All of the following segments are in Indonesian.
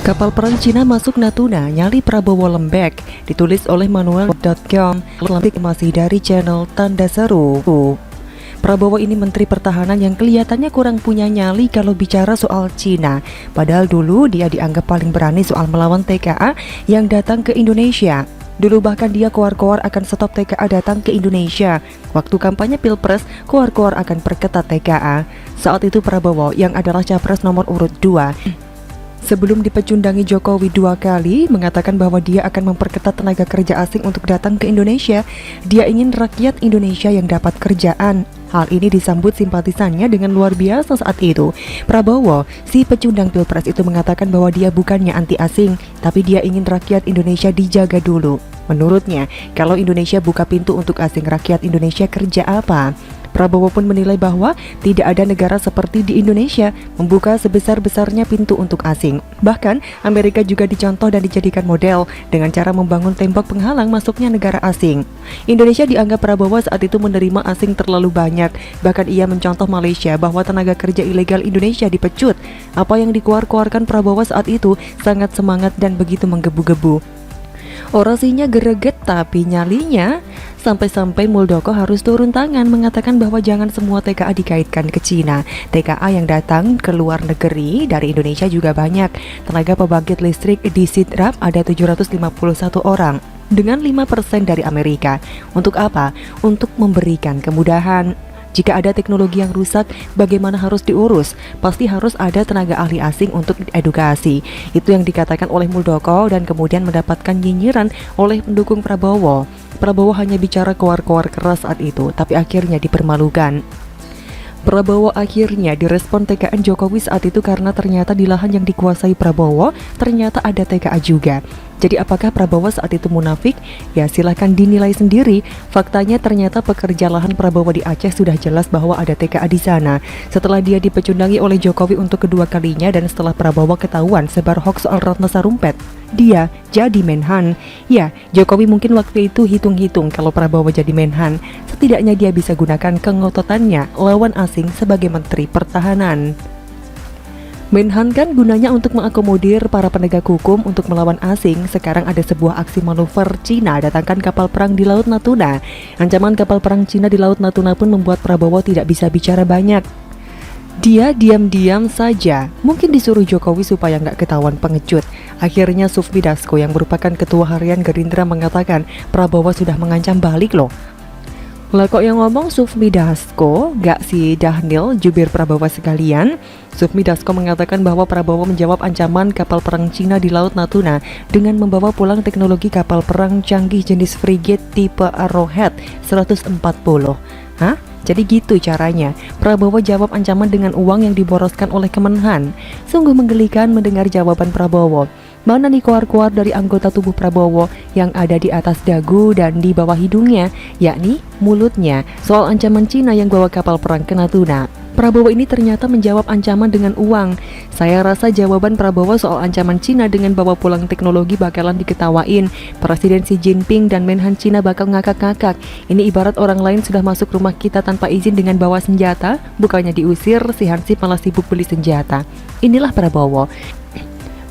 Kapal perang Cina masuk Natuna, nyali Prabowo lembek. Ditulis oleh manual.com, masih dari channel Tanda Seru. Prabowo ini Menteri Pertahanan yang kelihatannya kurang punya nyali kalau bicara soal Cina. Padahal dulu dia dianggap paling berani soal melawan TKA yang datang ke Indonesia. Dulu bahkan dia koar-koar akan stop TKA datang ke Indonesia. Waktu kampanye Pilpres, koar-koar akan perketat TKA. Saat itu Prabowo yang adalah capres nomor urut 2 sebelum dipecundangi Jokowi 2 kali, mengatakan bahwa dia akan memperketat tenaga kerja asing untuk datang ke Indonesia. Dia ingin rakyat Indonesia yang dapat kerjaan. Hal ini disambut simpatisannya dengan luar biasa saat itu. Prabowo, si pecundang Pilpres itu mengatakan bahwa dia bukannya anti asing, tapi dia ingin rakyat Indonesia dijaga dulu. Menurutnya, kalau Indonesia buka pintu untuk asing, rakyat Indonesia kerja apa? Prabowo pun menilai bahwa tidak ada negara seperti di Indonesia membuka sebesar-besarnya pintu untuk asing. Bahkan, Amerika juga dicontoh dan dijadikan model dengan cara membangun tembok penghalang masuknya negara asing. Indonesia dianggap Prabowo saat itu menerima asing terlalu banyak. Bahkan ia mencontoh Malaysia bahwa tenaga kerja ilegal Indonesia dipecut. Apa yang dikeluarkan Prabowo saat itu sangat semangat dan begitu menggebu-gebu. Orasinya greget tapi nyalinya sampai-sampai Muldoko harus turun tangan mengatakan bahwa jangan semua TKA dikaitkan ke Cina. TKA yang datang ke luar negeri dari Indonesia juga banyak. Tenaga pembangkit listrik di Sidrap ada 751 orang dengan 5% dari Amerika. Untuk apa? Untuk memberikan kemudahan. Jika ada teknologi yang rusak, bagaimana harus diurus? Pasti harus ada tenaga ahli asing untuk edukasi. Itu yang dikatakan oleh Muldoko dan kemudian mendapatkan nyinyiran oleh pendukung Prabowo. Prabowo hanya bicara koar-koar keras saat itu, tapi akhirnya dipermalukan. Prabowo akhirnya direspon TKN Jokowi saat itu karena ternyata di lahan yang dikuasai Prabowo ternyata ada TKA juga. Jadi apakah Prabowo saat itu munafik? Ya silahkan dinilai sendiri. Faktanya ternyata pekerja lahan Prabowo di Aceh sudah jelas bahwa ada TKA di sana. Setelah dia dipecundangi oleh Jokowi untuk kedua kalinya dan setelah Prabowo ketahuan sebar hoax soal Ratna Sarumpet, dia jadi Menhan. Ya, Jokowi mungkin waktu itu hitung-hitung kalau Prabowo jadi Menhan, setidaknya dia bisa gunakan kengototannya lawan asing sebagai Menteri Pertahanan. Menhan kan gunanya untuk mengakomodir para penegak hukum untuk melawan asing. Sekarang ada sebuah aksi manuver Cina datangkan kapal perang di Laut Natuna. Ancaman kapal perang Cina di Laut Natuna pun membuat Prabowo tidak bisa bicara banyak. Dia diam-diam saja, mungkin disuruh Jokowi supaya nggak ketahuan pengecut. Akhirnya Sufmi Dasko yang merupakan ketua harian Gerindra mengatakan Prabowo sudah mengancam balik loh. Lah kok yang ngomong Sufmi Dasko, gak si Dhanil, jubir Prabowo sekalian? Sufmi Dasko mengatakan bahwa Prabowo menjawab ancaman kapal perang Cina di Laut Natuna dengan membawa pulang teknologi kapal perang canggih jenis frigate tipe Arrowhead 140. Hah? Jadi gitu caranya. Prabowo jawab ancaman dengan uang yang diboroskan oleh Kemenhan. Sungguh menggelikan mendengar jawaban Prabowo. Mana nih koar-koar dari anggota tubuh Prabowo yang ada di atas dagu dan di bawah hidungnya, yakni mulutnya, soal ancaman Cina yang bawa kapal perang ke Natuna. Prabowo ini ternyata menjawab ancaman dengan uang. Saya rasa jawaban Prabowo soal ancaman Cina dengan bawa pulang teknologi bakalan diketawain. Presiden Xi Jinping dan Menhan Cina bakal ngakak-ngakak. Ini ibarat orang lain sudah masuk rumah kita tanpa izin dengan bawa senjata, bukannya diusir, si Hansip malah sibuk beli senjata. Inilah Prabowo.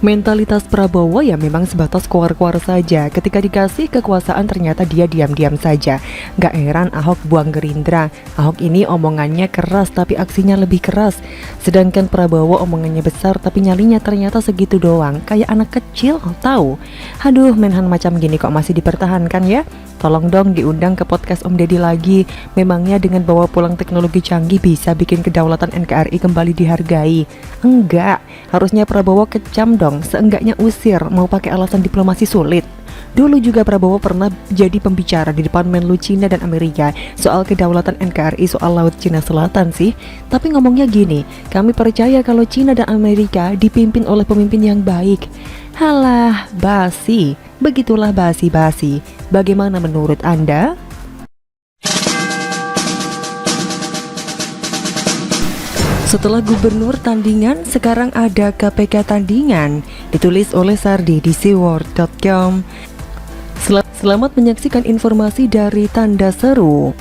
Mentalitas Prabowo ya memang sebatas koar-koar saja. Ketika dikasih kekuasaan ternyata dia diam-diam saja. Gak heran Ahok buang Gerindra. Ahok ini omongannya keras tapi aksinya lebih keras. Sedangkan Prabowo omongannya besar tapi nyalinya ternyata segitu doang. Kayak anak kecil, tahu? Aduh, Menhan macam gini kok masih dipertahankan ya? Tolong dong diundang ke podcast Om Deddy lagi. Memangnya dengan bawa pulang teknologi canggih bisa bikin kedaulatan NKRI kembali dihargai? Enggak, harusnya Prabowo kecam dong. Seenggaknya usir, mau pakai alasan diplomasi sulit. Dulu juga Prabowo pernah jadi pembicara di depan Menlu Cina dan Amerika soal kedaulatan NKRI soal Laut Cina Selatan sih. Tapi ngomongnya gini, kami percaya kalau Cina dan Amerika dipimpin oleh pemimpin yang baik. Halah, basi. Begitulah basi-basi. Bagaimana menurut Anda? Setelah gubernur tandingan, sekarang ada KPK tandingan. Ditulis oleh Sardi di seaworld.com. Selamat menyaksikan informasi dari Tanda Seru.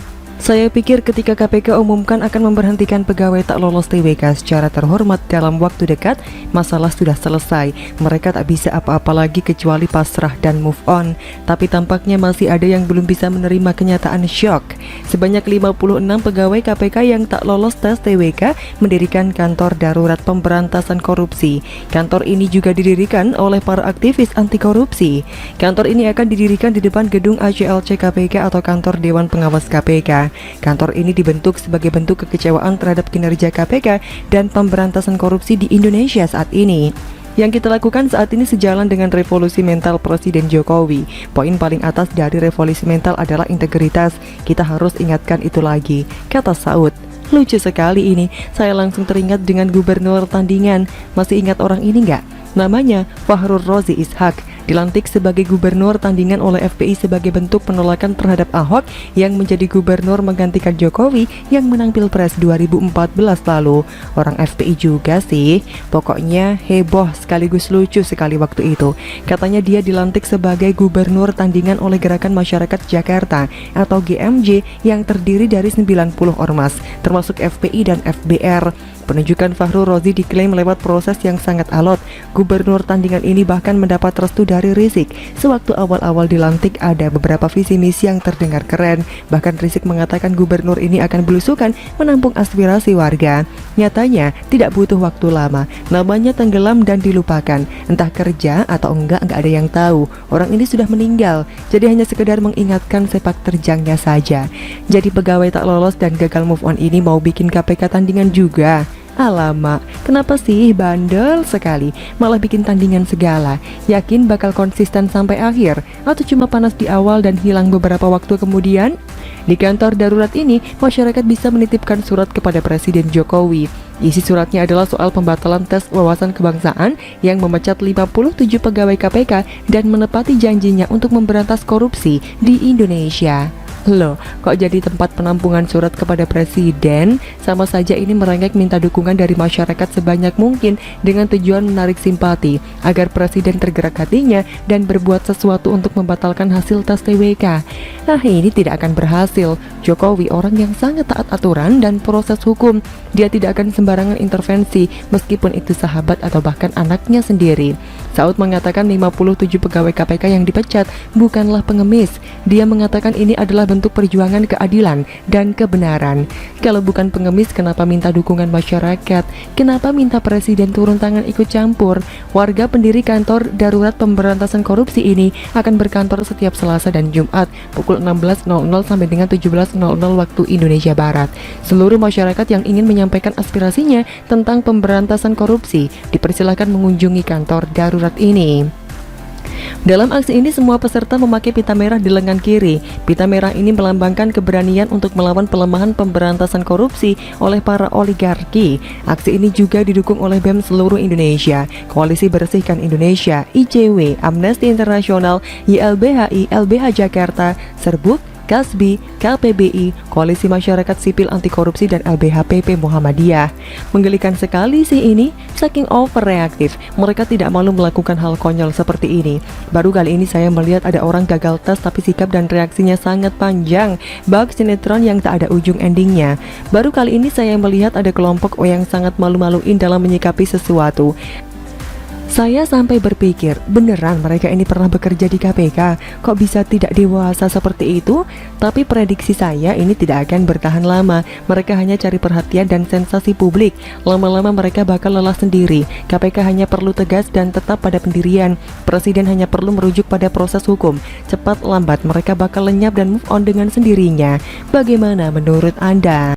Saya pikir ketika KPK umumkan akan memberhentikan pegawai tak lolos TWK secara terhormat dalam waktu dekat, masalah sudah selesai. Mereka tak bisa apa-apa lagi kecuali pasrah dan move on. Tapi tampaknya masih ada yang belum bisa menerima kenyataan syok. Sebanyak 56 pegawai KPK yang tak lolos tes TWK mendirikan kantor darurat pemberantasan korupsi. Kantor ini juga didirikan oleh para aktivis anti korupsi. Kantor ini akan didirikan di depan gedung ACLC KPK atau kantor Dewan Pengawas KPK. Kantor ini dibentuk sebagai bentuk kekecewaan terhadap kinerja KPK dan pemberantasan korupsi di Indonesia saat ini. Yang kita lakukan saat ini sejalan dengan revolusi mental Presiden Jokowi. Poin paling atas dari revolusi mental adalah integritas. Kita harus ingatkan itu lagi, kata Saud. Lucu sekali ini, saya langsung teringat dengan gubernur tandingan. Masih ingat orang ini nggak? Namanya Fahrul Rozi Ishak. Dilantik sebagai gubernur tandingan oleh FPI sebagai bentuk penolakan terhadap Ahok yang menjadi gubernur menggantikan Jokowi yang menang Pilpres 2014 lalu. Orang FPI juga sih. Pokoknya heboh sekaligus lucu sekali waktu itu. Katanya dia dilantik sebagai gubernur tandingan oleh Gerakan Masyarakat Jakarta atau GMJ yang terdiri dari 90 ormas, termasuk FPI dan FBR. Penunjukan Fahrul Rozi diklaim lewat proses yang sangat alot. Gubernur tandingan ini bahkan mendapat restu dari Rizik. Sewaktu awal-awal dilantik ada beberapa visi misi yang terdengar keren. Bahkan Rizik mengatakan gubernur ini akan belusukan menampung aspirasi warga. Nyatanya tidak butuh waktu lama. Namanya tenggelam dan dilupakan. Entah kerja atau enggak ada yang tahu. Orang ini sudah meninggal. Jadi hanya sekedar mengingatkan sepak terjangnya saja. Jadi pegawai tak lolos dan gagal move on ini mau bikin KPK tandingan juga. Alamak, kenapa sih bandel sekali, malah bikin tandingan segala. Yakin bakal konsisten sampai akhir, atau cuma panas di awal dan hilang beberapa waktu kemudian? Di kantor darurat ini, masyarakat bisa menitipkan surat kepada Presiden Jokowi. Isi suratnya adalah soal pembatalan tes wawasan kebangsaan yang memecat 57 pegawai KPK dan menepati janjinya untuk memberantas korupsi di Indonesia. Loh, kok jadi tempat penampungan surat kepada presiden? Sama saja ini merengek minta dukungan dari masyarakat sebanyak mungkin dengan tujuan menarik simpati agar presiden tergerak hatinya dan berbuat sesuatu untuk membatalkan hasil tes TWK. Nah, ini tidak akan berhasil. Jokowi orang yang sangat taat aturan dan proses hukum. Dia tidak akan sembarangan intervensi meskipun itu sahabat atau bahkan anaknya sendiri. Saud mengatakan 57 pegawai KPK yang dipecat bukanlah pengemis. Dia mengatakan ini adalah bentuk perjuangan keadilan dan kebenaran. Kalau bukan pengemis, kenapa minta dukungan masyarakat? Kenapa minta presiden turun tangan ikut campur? Warga pendiri kantor darurat pemberantasan korupsi ini akan berkantor setiap Selasa dan Jumat pukul 16.00 sampai dengan 17.00 waktu Indonesia Barat. Seluruh masyarakat yang ingin menyampaikan aspirasinya tentang pemberantasan korupsi dipersilakan mengunjungi kantor darurat ini. Dalam aksi ini semua peserta memakai pita merah di lengan kiri. Pita merah ini melambangkan keberanian untuk melawan pelemahan pemberantasan korupsi oleh para oligarki. Aksi ini juga didukung oleh BEM seluruh Indonesia, Koalisi Bersihkan Indonesia, ICW, Amnesty International, YLBHI, LBH Jakarta, Serbuk, KASBI, KPBI, Koalisi Masyarakat Sipil Anti Korupsi, dan LBHPP Muhammadiyah. Menggelikan sekali sih ini, saking overreaktif, mereka tidak malu melakukan hal konyol seperti ini. Baru kali ini saya melihat ada orang gagal tes tapi sikap dan reaksinya sangat panjang, bak sinetron yang tak ada ujung endingnya. Baru kali ini saya melihat ada kelompok yang sangat malu-maluin dalam menyikapi sesuatu. Saya sampai berpikir, beneran mereka ini pernah bekerja di KPK? Kok bisa tidak dewasa seperti itu? Tapi prediksi saya ini tidak akan bertahan lama. Mereka hanya cari perhatian dan sensasi publik. Lama-lama mereka bakal lelah sendiri. KPK hanya perlu tegas dan tetap pada pendirian. Presiden hanya perlu merujuk pada proses hukum. Cepat lambat mereka bakal lenyap dan move on dengan sendirinya. Bagaimana menurut Anda?